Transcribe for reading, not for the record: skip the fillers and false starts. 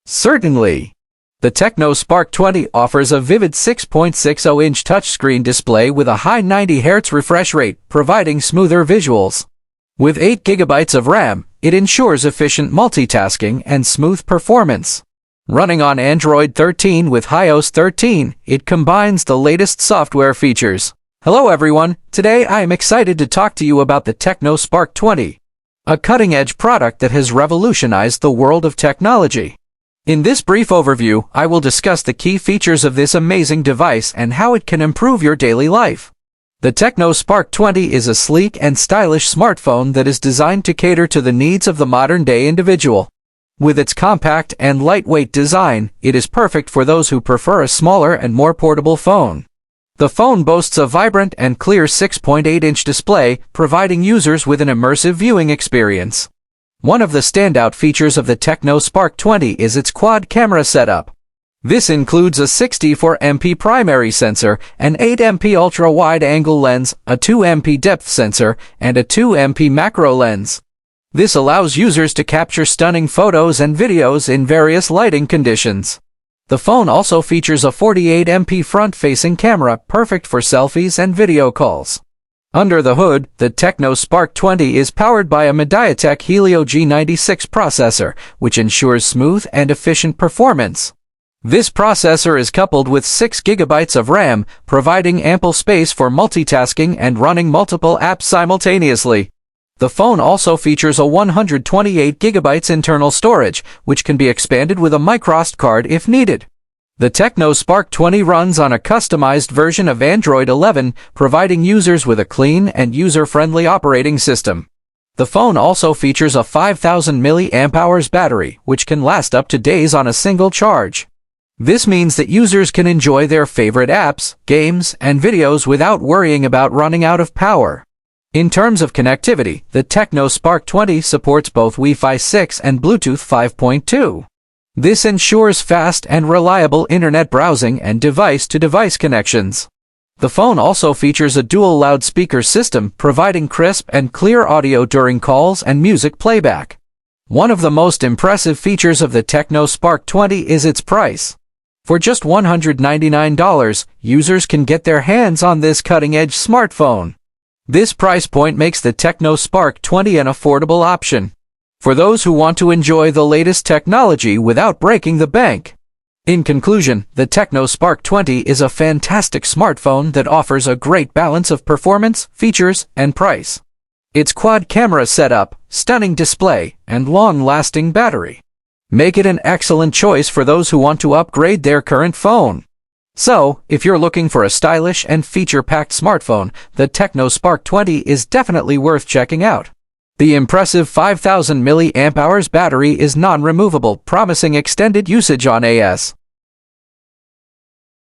Certainly. The Tecno Spark 20 offers a vivid 6.60-inch touchscreen display with a high 90 Hz refresh rate, providing smoother visuals. With 8 GB of RAM, it ensures efficient multitasking and smooth performance. Running on Android 13 with iOS 13, it combines the latest software features. Hello everyone, today I am excited to talk to you about the Tecno Spark 20, a cutting-edge product that has revolutionized the world of technology. In this brief overview, I will discuss the key features of this amazing device and how it can improve your daily life. The Tecno Spark 20 is a sleek and stylish smartphone that is designed to cater to the needs of the modern-day individual. With its compact and lightweight design, it is perfect for those who prefer a smaller and more portable phone. The phone boasts a vibrant and clear 6.8-inch display, providing users with an immersive viewing experience. One of the standout features of the Tecno Spark 20 is its quad camera setup. This includes a 64MP primary sensor, an 8MP ultra-wide-angle lens, a 2MP depth sensor, and a 2MP macro lens. This allows users to capture stunning photos and videos in various lighting conditions. The phone also features a 48MP front-facing camera, perfect for selfies and video calls. Under the hood, the Tecno Spark 20 is powered by a MediaTek Helio G96 processor, which ensures smooth and efficient performance. This processor is coupled with 6 GB of RAM, providing ample space for multitasking and running multiple apps simultaneously. The phone also features a 128 GB internal storage, which can be expanded with a microSD card if needed. The Tecno Spark 20 runs on a customized version of Android 11, providing users with a clean and user-friendly operating system. The phone also features a 5000 mAh battery, which can last up to days on a single charge. This means that users can enjoy their favorite apps, games, and videos without worrying about running out of power. In terms of connectivity, the Tecno Spark 20 supports both Wi-Fi 6 and Bluetooth 5.2. This ensures fast and reliable internet browsing and device-to-device connections. The phone also features a dual loudspeaker system, providing crisp and clear audio during calls and music playback. One of the most impressive features of the Tecno Spark 20 is its price. For just $199, users can get their hands on this cutting-edge smartphone. This price point makes the Tecno Spark 20 an affordable option for those who want to enjoy the latest technology without breaking the bank. In conclusion, the Tecno Spark 20 is a fantastic smartphone that offers a great balance of performance, features, and price. Its quad camera setup, stunning display, and long-lasting battery make it an excellent choice for those who want to upgrade their current phone. So, if you're looking for a stylish and feature-packed smartphone, the Tecno Spark 20 is definitely worth checking out. The impressive 5000 mAh battery is non-removable, promising extended usage on AS.